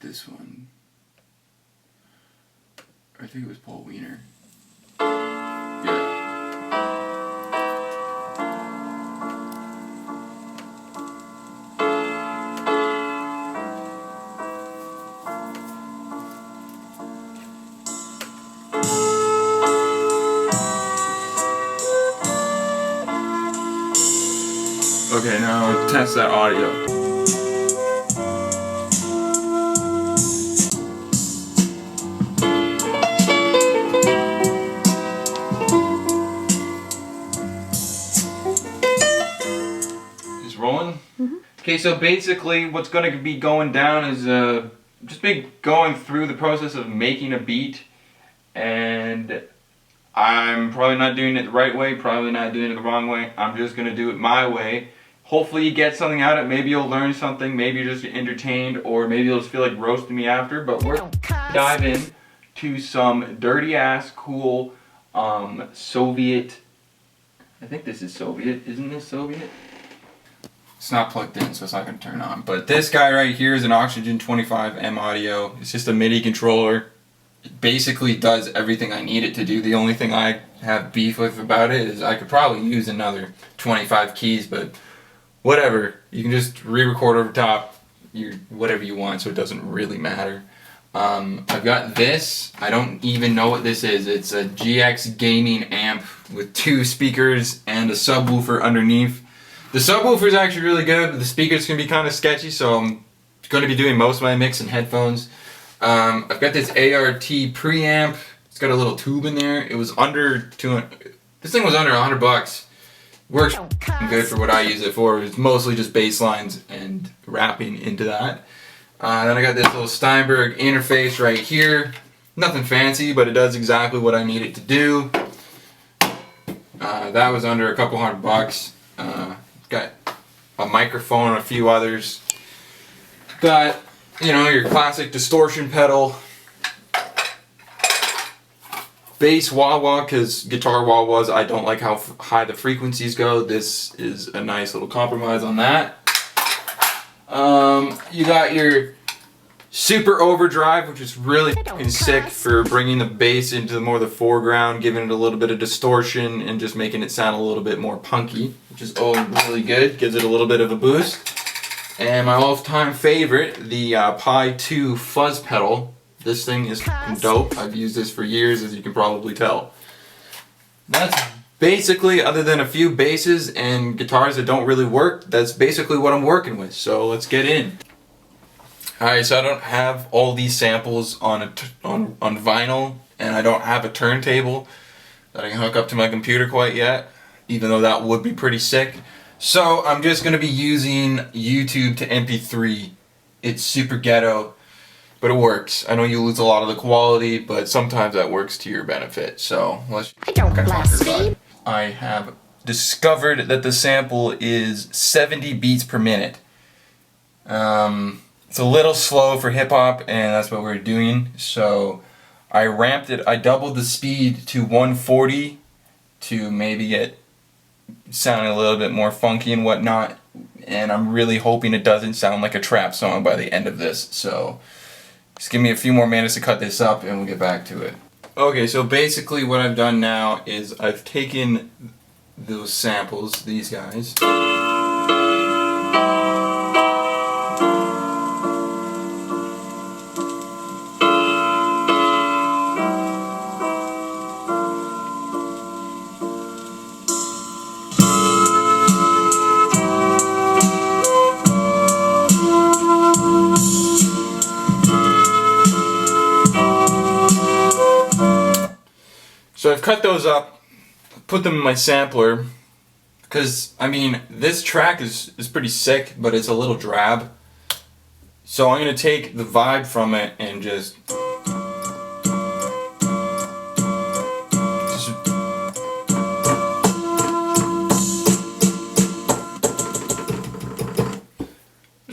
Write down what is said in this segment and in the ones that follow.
this one. I think it was Paul Weiner. Yeah. Okay, now test that audio. Is rolling? Mm-hmm. Okay, so basically what's going to be going down is just be going through the process of making a beat, and I'm probably not doing it the right way, probably not doing it the wrong way. I'm just going to do it my way. Hopefully you get something out of it. Maybe you'll learn something, maybe you're just entertained, or maybe you'll just feel like roasting me after. But we're going to dive in to some dirty ass cool Soviet, I think this is Soviet, isn't this Soviet? It's not plugged in, so it's not going to turn on. But this guy right here is an Oxygen 25M audio. It's just a MIDI controller. It basically does everything I need it to do. The only thing I have beef with about it is I could probably use another 25 keys, but whatever. You can just re-record over top whatever you want, so it doesn't really matter. I've got this. I don't even know what this is. It's a GX gaming amp with 2 speakers and a subwoofer underneath. The subwoofer is actually really good, but the speakers can be kind of sketchy, so I'm going to be doing most of my mix in headphones. I've got this ART preamp. It's got a little tube in there. It was under 200. This thing was under $100. Works good for what I use it for. It's mostly just bass lines and rapping into that. Then I got this little Steinberg interface right here. Nothing fancy, but it does exactly what I need it to do. That was under a couple $100. Got a microphone and a few others. Got, you know, your classic distortion pedal. Bass wah-wah, because guitar wah-wahs, I don't like how high the frequencies go. This is a nice little compromise on that. You got your super overdrive, which is really fucking sick for bringing the bass into more of the foreground, giving it a little bit of distortion and just making it sound a little bit more punky, which is really good. Gives it a little bit of a boost. And my all-time favorite, the Pi 2 fuzz pedal. This thing is fucking dope. I've used this for years, as you can probably tell. That's basically, other than a few basses and guitars that don't really work, that's basically what I'm working with. So let's get in. Alright, so I don't have all these samples on vinyl, and I don't have a turntable that I can hook up to my computer quite yet, even though that would be pretty sick. So I'm just going to be using YouTube to MP3. It's super ghetto, but it works. I know you lose a lot of the quality, but sometimes that works to your benefit. So let's I have discovered that the sample is 70 beats per minute. It's a little slow for hip hop, and that's what we're doing. So I ramped it. I doubled the speed to 140 to maybe get sounding a little bit more funky and whatnot. And I'm really hoping it doesn't sound like a trap song by the end of this. So just give me a few more minutes to cut this up and we'll get back to it. Okay, so basically what I've done now is I've taken those samples, these guys. So I've cut those up, put them in my sampler, because, I mean, this track is pretty sick, but it's a little drab. So I'm going to take the vibe from it and just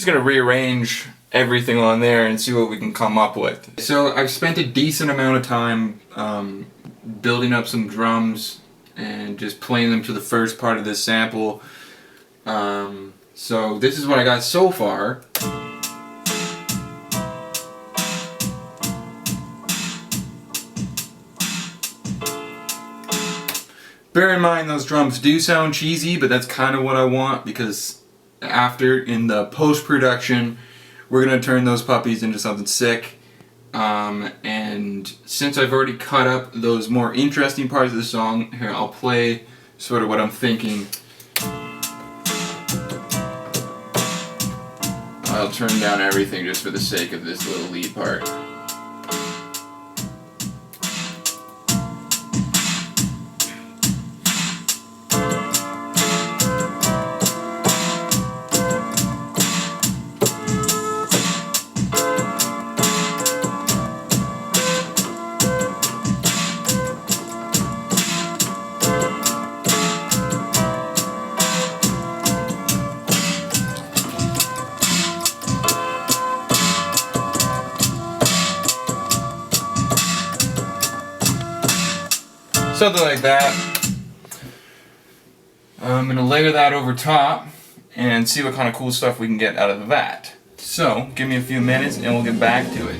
going to rearrange everything on there and see what we can come up with. So I've spent a decent amount of time building up some drums and just playing them to the first part of this sample. So this is what I got so far. Bear in mind those drums do sound cheesy, but that's kind of what I want, because after, in the post-production, we're going to turn those puppies into something sick. And since I've already cut up those more interesting parts of the song, here I'll play sort of what I'm thinking. I'll turn down everything just for the sake of this little lead part. Something like that. I'm going to layer that over top and see what kind of cool stuff we can get out of that. So, give me a few minutes and we'll get back to it.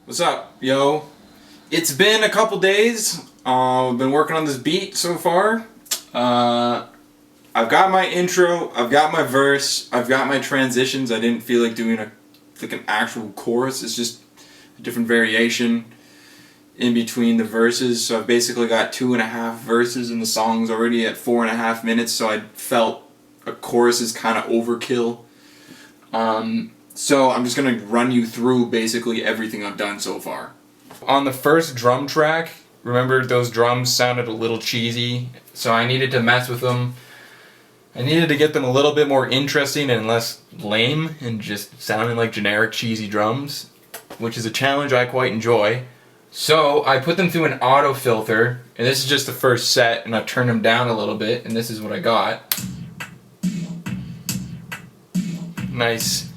What's up, yo? It's been a couple days. I've been working on this beat so far. I've got my intro, I've got my verse, I've got my transitions. I didn't feel like doing an actual chorus. It's just a different variation in between the verses. So I've basically got 2.5 verses and the song's already at 4.5 minutes, so I felt a chorus is kind of overkill. So I'm just going to run you through basically everything I've done so far. On the first drum track, remember those drums sounded a little cheesy, so I needed to mess with them. I needed to get them a little bit more interesting and less lame and just sounding like generic cheesy drums, which is a challenge I quite enjoy. So I put them through an auto filter, and this is just the first set, and I've turned them down a little bit, and this is what I got. Nice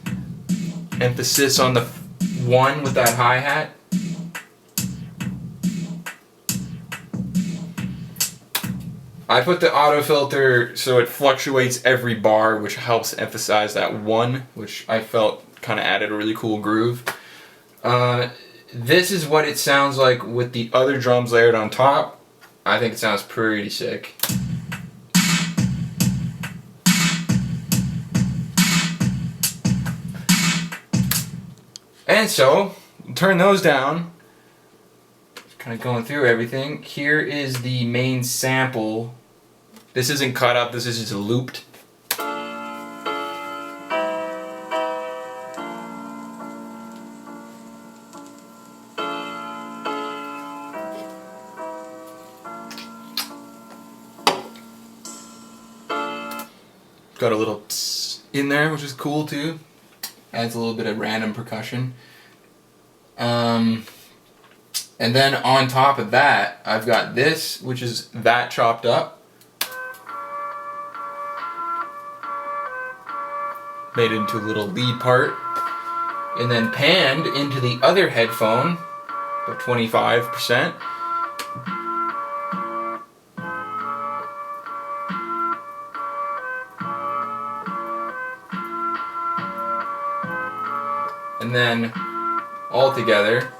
emphasis on the 1 with that hi-hat. I put the auto filter so it fluctuates every bar, which helps emphasize that 1, which I felt kind of added a really cool groove. This is what it sounds like with the other drums layered on top. I think it sounds pretty sick. And so, turn those down. Just kind of going through everything. Here is the main sample. This isn't cut up, this is just looped. Got a little tss in there, which is cool too. Adds a little bit of random percussion. And then on top of that, I've got this, which is that chopped up. Made into a little lead part. And then panned into the other headphone, about 25%. And then all together.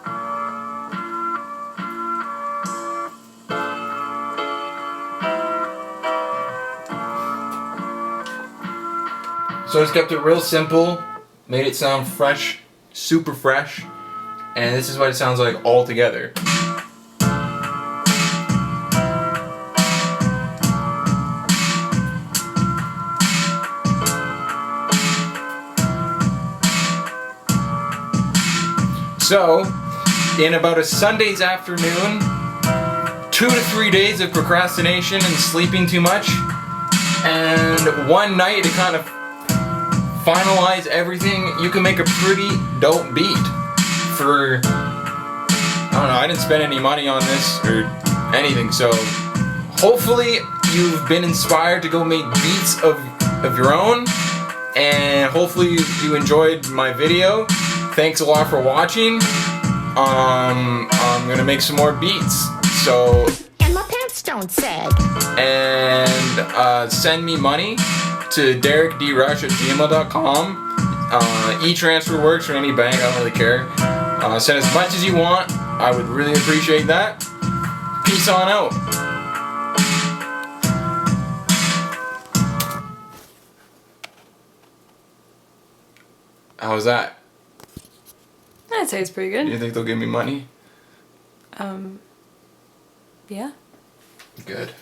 So I just kept it real simple, made it sound fresh, super fresh, and this is what it sounds like all together. So, in about a Sunday's afternoon, 2 to 3 days of procrastination and sleeping too much, and one night to kind of finalize everything, you can make a pretty dope beat for, I don't know, I didn't spend any money on this or anything, so hopefully you've been inspired to go make beats of your own, and hopefully you enjoyed my video. Thanks a lot for watching. I'm gonna make some more beats. So. And my pants don't sag. And send me money to derekdrush@gmail.com. E-transfer works for any bank. I don't really care. Send as much as you want. I would really appreciate that. Peace on out. How was that? I'd say it's pretty good. Do you think they'll give me money? Yeah. Good.